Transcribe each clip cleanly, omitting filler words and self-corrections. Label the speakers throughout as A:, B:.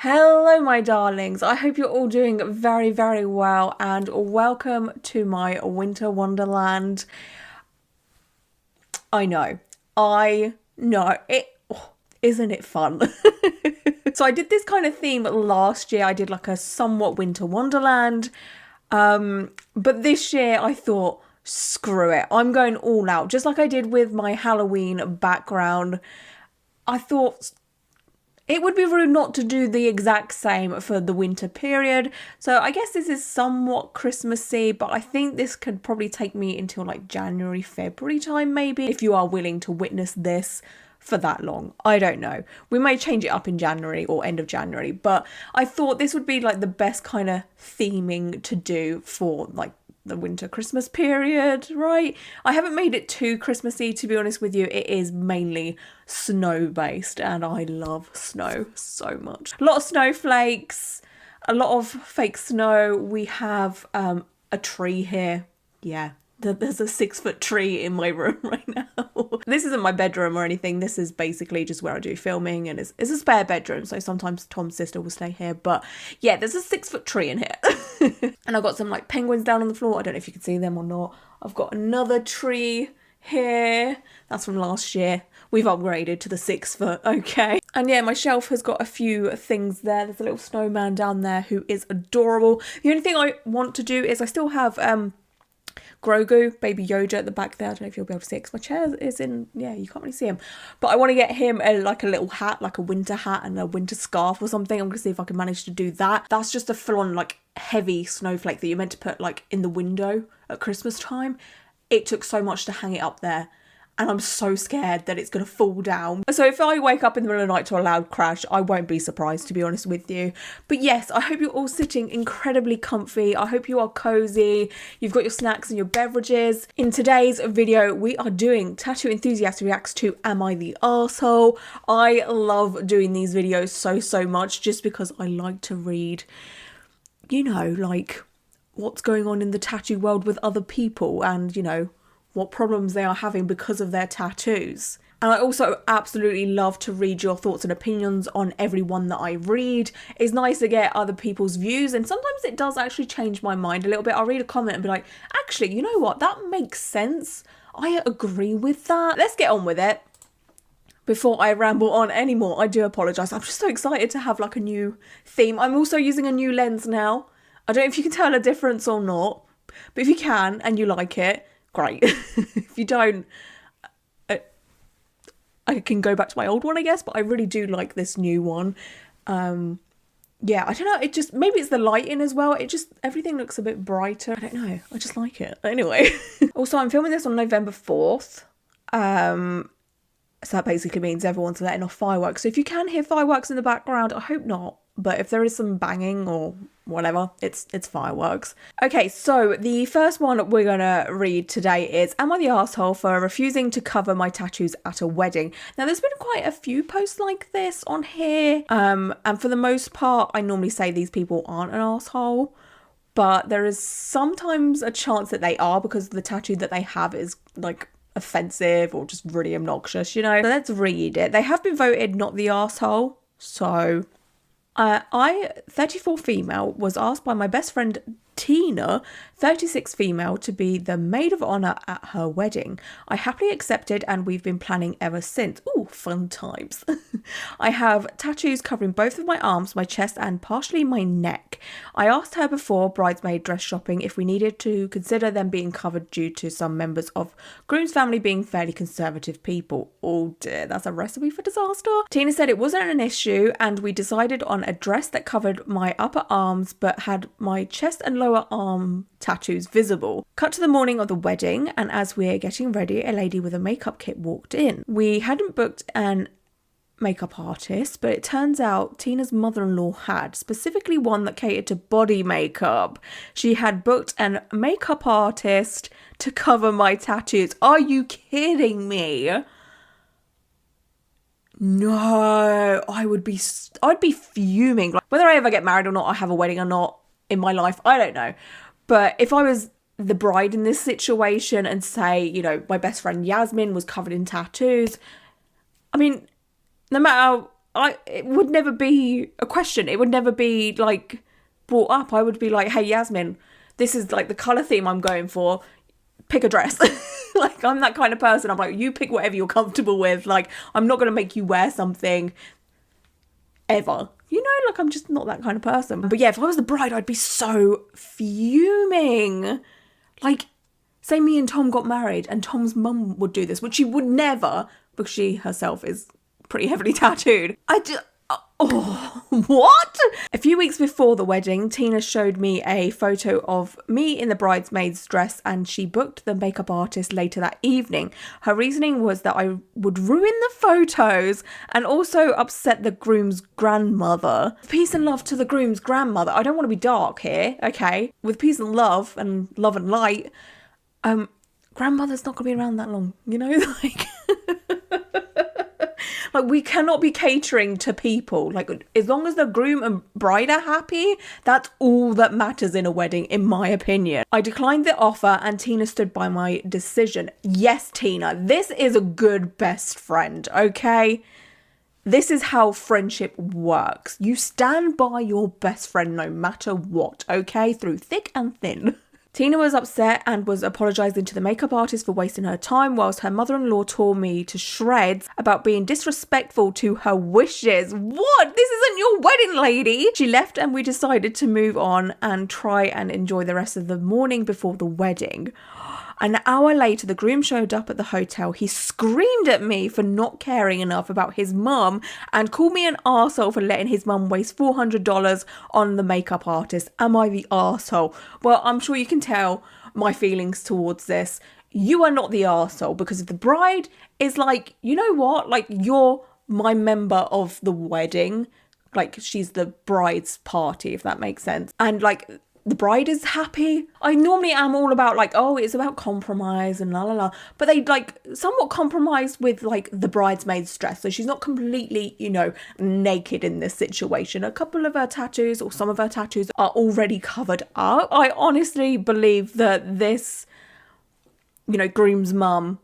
A: Hello, my darlings. I hope you're all doing very, very well, and welcome to my winter wonderland. I know it. Oh, isn't it fun? So I did this kind of theme last year. I did like a somewhat winter wonderland, but this year I thought, screw it, I'm going all out, just like I did with my Halloween background. I thought it would be rude not to do the exact same for the winter period. So I guess this is somewhat Christmassy, but I think this could probably take me until like January, February time maybe, if you are willing to witness this for that long. I don't know. We may change it up in January or end of January, but I thought this would be like the best kind of theming to do for like the winter Christmas period, right? I haven't made it too Christmassy, to be honest with you. It is mainly snow based, and I love snow so much. A lot of snowflakes, a lot of fake snow. We have a tree here. Yeah, there's a 6-foot tree in my room right now. This isn't my bedroom or anything. This is basically just where I do filming, and it's a spare bedroom, so sometimes Tom's sister will stay here. But yeah, there's a 6-foot tree in here. And I've got some like penguins down on the floor. I don't know if you can see them or not. I've got another tree here. That's from last year. We've upgraded to the 6-foot, okay. And yeah, my shelf has got a few things there. There's a little snowman down there who is adorable. The only thing I want to do is I still have Grogu, Baby Yoda at the back there. I don't know if you'll be able to see it because my chair is in, yeah, you can't really see him. But I want to get him a little hat, like a winter hat and a winter scarf or something. I'm going to see if I can manage to do that. That's just a full-on like heavy snowflake that you're meant to put like in the window at Christmas time. It took so much to hang it up there, and I'm so scared that it's going to fall down. So if I wake up in the middle of the night to a loud crash, I won't be surprised, to be honest with you. But yes, I hope you're all sitting incredibly comfy. I hope you are cozy. You've got your snacks and your beverages. In today's video, we are doing Tattoo Enthusiast reacts to Am I the Arsehole? I love doing these videos so much just because I like to read, you know, like what's going on in the tattoo world with other people and, you know, what problems they are having because of their tattoos. And I also absolutely love to read your thoughts and opinions on every one that I read. It's nice to get other people's views, and sometimes it does actually change my mind a little bit. I'll read a comment and be like, actually, you know what? That makes sense. I agree with that. Let's get on with it. Before I ramble on anymore, I do apologise. I'm just so excited to have like a new theme. I'm also using a new lens now. I don't know if you can tell a difference or not, but if you can and you like it, great. If you don't, I can go back to my old one, I guess, but I really do like this new one. Yeah, I don't know, it just, maybe it's the lighting as well. It just, everything looks a bit brighter. I don't know, I just like it. Anyway. Also, I'm filming this on November 4th. So that basically means everyone's letting off fireworks. So if you can hear fireworks in the background, I hope not. But if there is some banging or whatever, it's fireworks. Okay, so the first one we're gonna read today is Am I the Arsehole for refusing to cover my tattoos at a wedding? Now there's been quite a few posts like this on here. And for the most part, I normally say these people aren't an arsehole, but there is sometimes a chance that they are because the tattoo that they have is like offensive or just really obnoxious, you know? So let's read it. They have been voted not the arsehole, so I, 34 female, was asked by my best friend Tina, 36 female, to be the maid of honour at her wedding. I happily accepted and we've been planning ever since. Ooh, fun times. I have tattoos covering both of my arms, my chest and partially my neck. I asked her before bridesmaid dress shopping if we needed to consider them being covered due to some members of groom's family being fairly conservative people. Oh dear, that's a recipe for disaster. Tina said it wasn't an issue and we decided on a dress that covered my upper arms but had my chest and lower arm tattoos visible. Cut to the morning of the wedding, and as we're getting ready, a lady with a makeup kit walked in. We hadn't booked an makeup artist, but it turns out Tina's mother-in-law had, specifically one that catered to body makeup. She had booked an makeup artist to cover my tattoos. Are you kidding me? No, I'd be fuming. Like, whether I ever get married or not, I have a wedding or not in my life, I don't know. But if I was the bride in this situation and say, you know, my best friend Yasmin was covered in tattoos, I mean, no matter it would never be a question. It would never be like brought up. I would be like, hey, Yasmin, this is like the colour theme I'm going for. Pick a dress. Like, I'm that kind of person. I'm like, you pick whatever you're comfortable with. Like, I'm not going to make you wear something ever. You know, like, I'm just not that kind of person. But yeah, if I was the bride, I'd be so fuming. Like, say me and Tom got married and Tom's mum would do this, which she would never, because she herself is pretty heavily tattooed. Oh, what? A few weeks before the wedding, Tina showed me a photo of me in the bridesmaid's dress, and she booked the makeup artist later that evening. Her reasoning was that I would ruin the photos and also upset the groom's grandmother. Peace and love to the groom's grandmother. I don't want to be dark here, okay? With peace and love and light, grandmother's not going to be around that long, you know? Like, we cannot be catering to people. Like, as long as the groom and bride are happy, that's all that matters in a wedding, in my opinion. I declined the offer and Tina stood by my decision. Yes, Tina, this is a good best friend, okay? This is how friendship works. You stand by your best friend no matter what, okay? Through thick and thin. Tina was upset and was apologising to the makeup artist for wasting her time, whilst her mother-in-law tore me to shreds about being disrespectful to her wishes. What? This isn't your wedding, lady. She left and we decided to move on and try and enjoy the rest of the morning before the wedding. An hour later, the groom showed up at the hotel. He screamed at me for not caring enough about his mum and called me an arsehole for letting his mum waste $400 on the makeup artist. Am I the arsehole? Well, I'm sure you can tell my feelings towards this. You are not the arsehole, because if the bride is like, you know what? Like, you're my member of the wedding. Like, she's the bride's party, if that makes sense. And like, the bride is happy. I normally am all about like, oh, it's about compromise and la la la. But they like somewhat compromise with like the bridesmaid's dress. So she's not completely, you know, naked in this situation. A couple of her tattoos or some of her tattoos are already covered up. I honestly believe that this, you know, groom's mum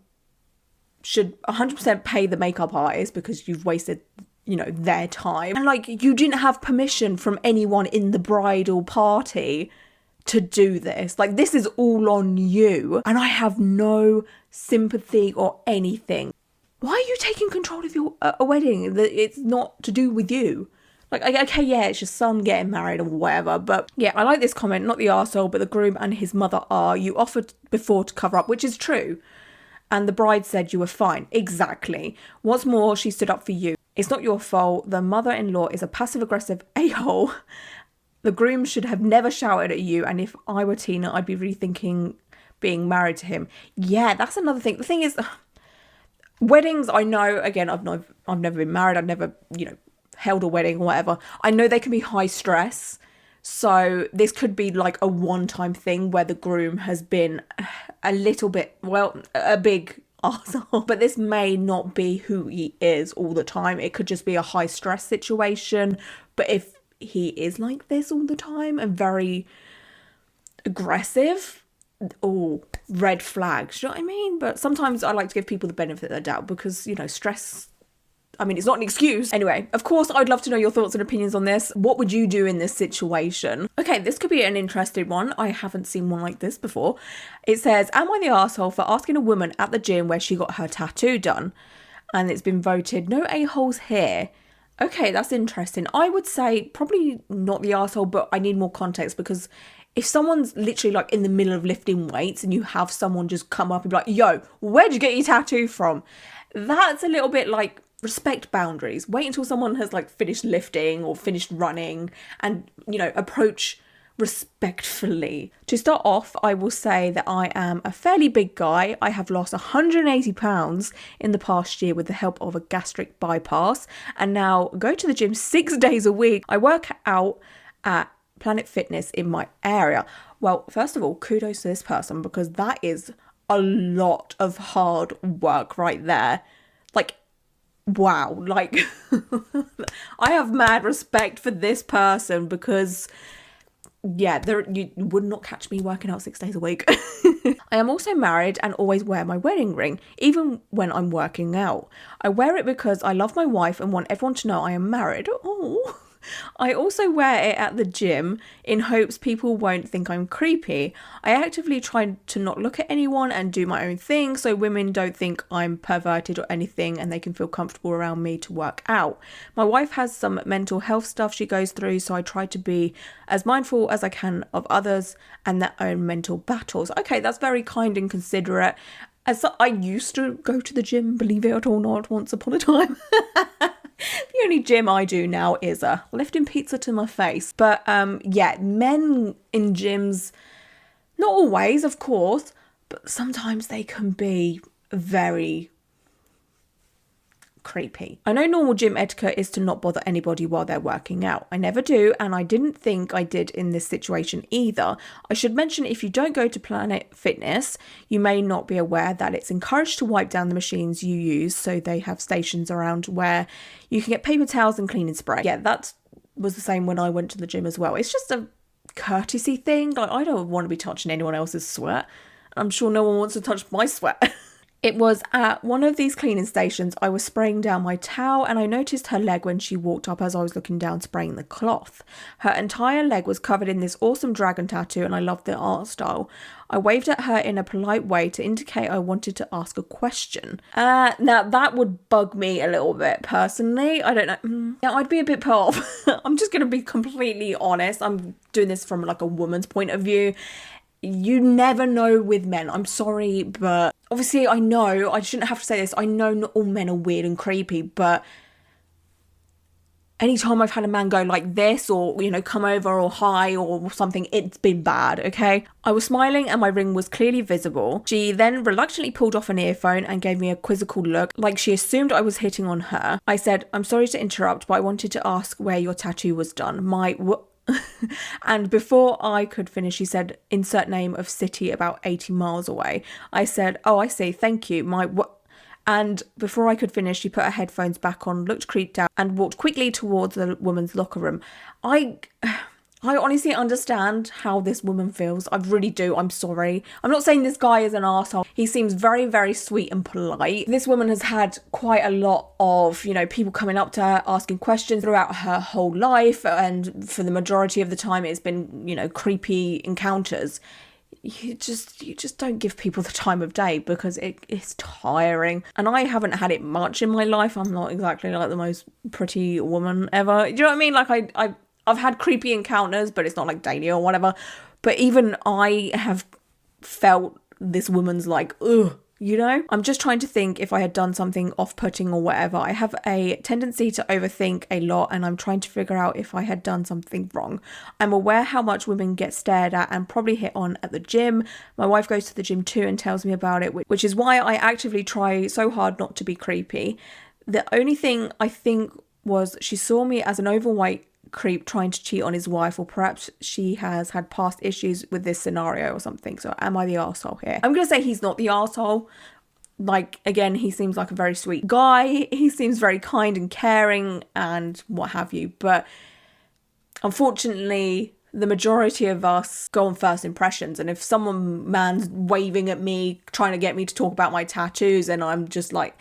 A: should 100% pay the makeup artist because you've wasted, you know, their time. And like, you didn't have permission from anyone in the bridal party to do this. Like, this is all on you. And I have no sympathy or anything. Why are you taking control of your a wedding that it's not to do with you? Like, okay, yeah, it's your son getting married or whatever. But yeah, I like this comment. Not the arsehole, but the groom and his mother are. You offered before to cover up, which is true. And the bride said you were fine. Exactly. What's more, she stood up for you. It's not your fault. The mother-in-law is a passive-aggressive a-hole. The groom should have never shouted at you. And if I were Tina, I'd be rethinking being married to him. Yeah, that's another thing. The thing is, weddings, I know, again, I've never been married. I've never, you know, held a wedding or whatever. I know they can be high stress. So this could be like a one-time thing where the groom has been a little bit, well, a big arsehole. But this may not be who he is all the time. It could just be a high stress situation. But if he is like this all the time and very aggressive, oh, red flags, do you know what I mean? But sometimes I like to give people the benefit of the doubt because, you know, stress, I mean, it's not an excuse. Anyway, of course, I'd love to know your thoughts and opinions on this. What would you do in this situation? Okay, this could be an interesting one. I haven't seen one like this before. It says, am I the arsehole for asking a woman at the gym where she got her tattoo done? And it's been voted, no a-holes here. Okay, that's interesting. I would say probably not the arsehole, but I need more context because if someone's literally like in the middle of lifting weights and you have someone just come up and be like, yo, where'd you get your tattoo from? That's a little bit like, respect boundaries. Wait until someone has like finished lifting or finished running and, you know, approach respectfully. To start off, I will say that I am a fairly big guy. I have lost 180 pounds in the past year with the help of a gastric bypass and now go to the gym 6 days a week. I work out at Planet Fitness in my area. Well, first of all, kudos to this person because that is a lot of hard work right there. Like, wow, like I have mad respect for this person because yeah, you would not catch me working out 6 days a week. I am also married and always wear my wedding ring, even when I'm working out. I wear it because I love my wife and want everyone to know I am married. Oh. I also wear it at the gym in hopes people won't think I'm creepy. I actively try to not look at anyone and do my own thing so women don't think I'm perverted or anything and they can feel comfortable around me to work out. My wife has some mental health stuff she goes through, so I try to be as mindful as I can of others and their own mental battles. Okay, that's very kind and considerate. I used to go to the gym, believe it or not, once upon a time. The only gym I do now is lifting pizza to my face. But yeah, men in gyms, not always, of course, but sometimes they can be very creepy. I know normal gym etiquette is to not bother anybody while they're working out. I never do, and I didn't think I did in this situation either. I should mention, if you don't go to Planet Fitness, you may not be aware that it's encouraged to wipe down the machines you use, so they have stations around where you can get paper towels and cleaning spray. Yeah, that was the same when I went to the gym as well. It's just a courtesy thing. Like, I don't want to be touching anyone else's sweat. I'm sure no one wants to touch my sweat. It was at one of these cleaning stations. I was spraying down my towel and I noticed her leg when she walked up as I was looking down spraying the cloth. Her entire leg was covered in this awesome dragon tattoo and I loved the art style. I waved at her in a polite way to indicate I wanted to ask a question. Now that would bug me a little bit personally. I don't know. Yeah, I'd be a bit put off. I'm just going to be completely honest. I'm doing this from like a woman's point of view. You never know with men. I'm sorry, but obviously I know, I shouldn't have to say this, I know not all men are weird and creepy, but anytime I've had a man go like this or, you know, come over or hi or something, it's been bad, okay? I was smiling and my ring was clearly visible. She then reluctantly pulled off an earphone and gave me a quizzical look, like she assumed I was hitting on her. I said, I'm sorry to interrupt, but I wanted to ask where your tattoo was done. And before I could finish, she said, insert name of city about 80 miles away. I said, oh, I see, thank you. And before I could finish, she put her headphones back on, looked creeped out, and walked quickly towards the woman's locker room. I honestly understand how this woman feels. I really do. I'm sorry. I'm not saying this guy is an arsehole. He seems very, very sweet and polite. This woman has had quite a lot of, you know, people coming up to her, asking questions throughout her whole life. And for the majority of the time, it's been, you know, creepy encounters. You just don't give people the time of day because it's tiring. And I haven't had it much in my life. I'm not exactly like the most pretty woman ever. Do you know what I mean? Like I've had creepy encounters, but it's not like daily or whatever. But even I have felt this woman's like, ugh, you know? I'm just trying to think if I had done something off-putting or whatever. I have a tendency to overthink a lot and I'm trying to figure out if I had done something wrong. I'm aware how much women get stared at and probably hit on at the gym. My wife goes to the gym too and tells me about it, which is why I actively try so hard not to be creepy. The only thing I think was she saw me as an overweight creep trying to cheat on his wife, or perhaps she has had past issues with this scenario or something. So am I the arsehole here? I'm gonna say he's not the arsehole. Like, again, he seems like a very sweet guy. He seems very kind and caring and what have you. But unfortunately, the majority of us go on first impressions. And if man's waving at me, trying to get me to talk about my tattoos, and I'm just like,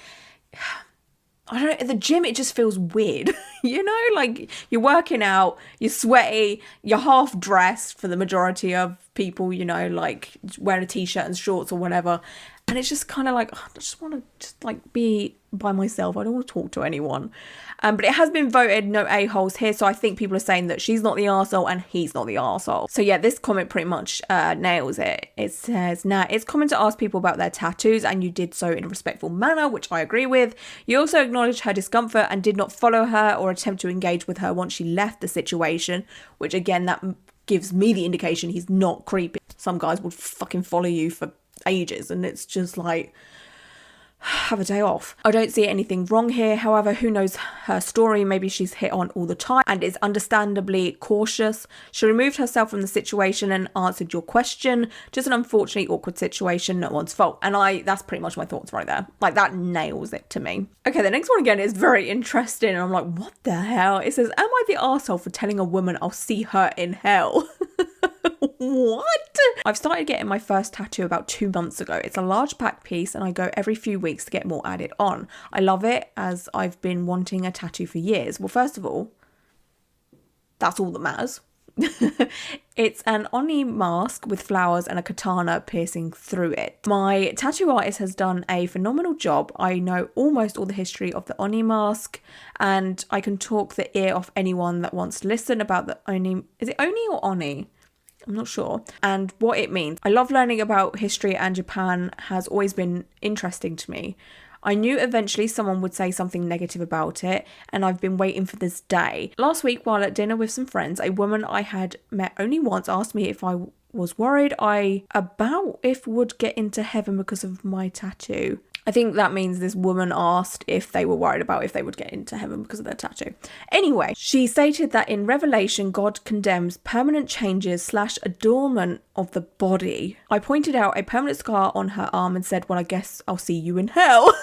A: I don't know, at the gym it just feels weird, you know, like you're working out, you're sweaty, you're half dressed for the majority of people, you know, like wearing a t-shirt and shorts or whatever, and it's just kind of like, I just want to just like be by myself. I don't want to talk to anyone. But it has been voted no a-holes here, so I think people are saying that she's not the arsehole and he's not the arsehole. So yeah, this comment pretty much nails it. It says, nah, it's common to ask people about their tattoos and you did so in a respectful manner, which I agree with. You also acknowledged her discomfort and did not follow her or attempt to engage with her once she left the situation, which again, that gives me the indication he's not creepy. Some guys would fucking follow you for ages and it's just like, have a day off. I don't see anything wrong here. However, who knows her story? Maybe she's hit on all the time and is understandably cautious. She removed herself from the situation and answered your question. Just an unfortunately awkward situation, no one's fault. And that's pretty much my thoughts right there. Like, that nails it to me. Okay, the next one again is very interesting. And I'm like, what the hell? It says, am I the arsehole for telling a woman I'll see her in hell? What? I've started getting my first tattoo about 2 months ago. It's a large back piece and I go every few weeks to get more added on. I love it as I've been wanting a tattoo for years. Well, first of all, that's all that matters. It's an Oni mask with flowers and a katana piercing through it. My tattoo artist has done a phenomenal job. I know almost all the history of the Oni mask and I can talk the ear off anyone that wants to listen about the Oni. Is it Oni or Oni? I'm not sure. And what it means. I love learning about history and Japan has always been interesting to me. I knew eventually someone would say something negative about it, and I've been waiting for this day. Last week, while at dinner with some friends, a woman I had met only once asked me if I was worried about if would get into heaven because of my tattoo. I think that means this woman asked if they were worried about if they would get into heaven because of their tattoo. Anyway, she stated that in Revelation, God condemns permanent changes / adornment of the body. I pointed out a permanent scar on her arm and said, well, I guess I'll see you in hell.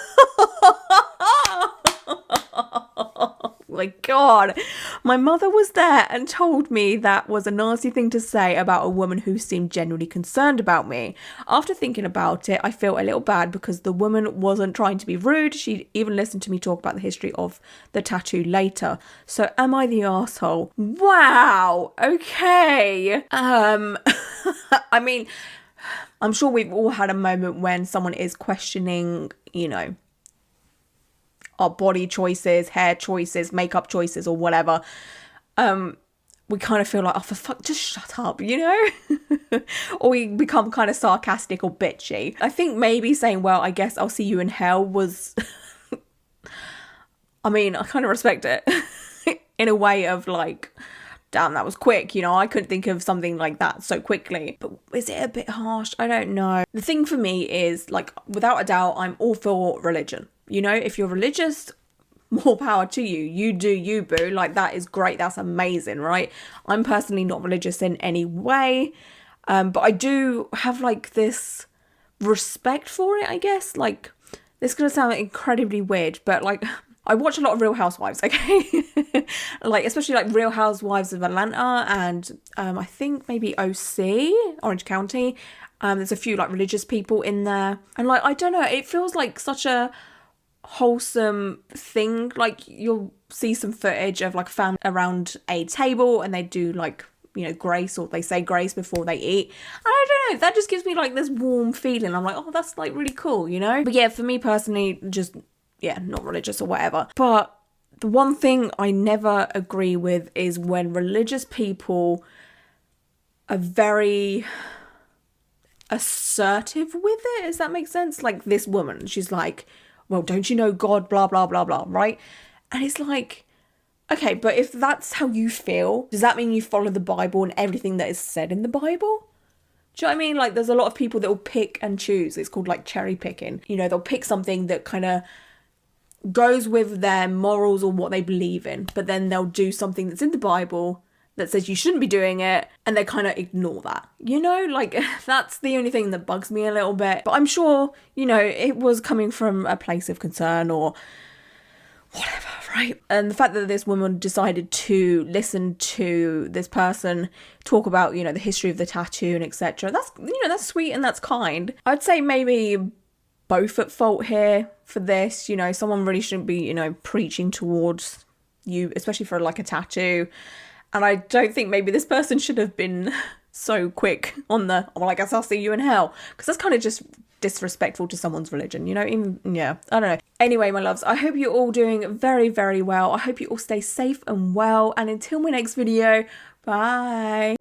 A: My God, my mother was there and told me that was a nasty thing to say about a woman who seemed genuinely concerned about me. After thinking about it, I feel a little bad because the woman wasn't trying to be rude. She even listened to me talk about the history of the tattoo later. So am I the asshole? Wow. Okay. I mean, I'm sure we've all had a moment when someone is questioning, our body choices, hair choices, makeup choices, or whatever. We kind of feel like, oh, for fuck, just shut up, or we become kind of sarcastic or bitchy. I think maybe saying, well, I guess I'll see you in hell was, I mean, I kind of respect it in a way of like, damn, that was quick, I couldn't think of something like that so quickly. But is it a bit harsh? I don't know. The thing for me is, like, without a doubt, I'm all for religion. If you're religious, more power to you. You do you, boo. Like, that is great. That's amazing, right? I'm personally not religious in any way. But I do have, like, this respect for it, I guess. Like, this is going to sound incredibly weird, but, like, I watch a lot of Real Housewives, okay? Like, especially, like, Real Housewives of Atlanta and I think maybe OC, Orange County. There's a few, like, religious people in there. And, like, I don't know, it feels like such a wholesome thing. Like, you'll see some footage of, like, a family around a table and they do, like, grace, or they say grace before they eat. And I don't know, that just gives me, like, this warm feeling. I'm like, oh, that's, like, really cool, But yeah, for me personally, just, yeah, not religious or whatever. But the one thing I never agree with is when religious people are very assertive with it. Does that make sense? Like, this woman, she's like, well, don't you know God, blah, blah, blah, blah, right? And it's like, okay, but if that's how you feel, does that mean you follow the Bible and everything that is said in the Bible? Do you know what I mean? Like, there's a lot of people that will pick and choose. It's called, like, cherry picking. They'll pick something that kind of goes with their morals or what they believe in, but then they'll do something that's in the Bible that says you shouldn't be doing it, and they kind of ignore that. Like, that's the only thing that bugs me a little bit. But I'm sure, it was coming from a place of concern or whatever, right? And the fact that this woman decided to listen to this person talk about, the history of the tattoo and etc., that's, that's sweet and that's kind. I'd say maybe both at fault here for this. Someone really shouldn't be, preaching towards you, especially for, like, a tattoo. And I don't think maybe this person should have been so quick on the, well, I guess I'll see you in hell. Because that's kind of just disrespectful to someone's religion, even, yeah, I don't know. Anyway, my loves, I hope you're all doing very, very well. I hope you all stay safe and well. And until my next video, bye.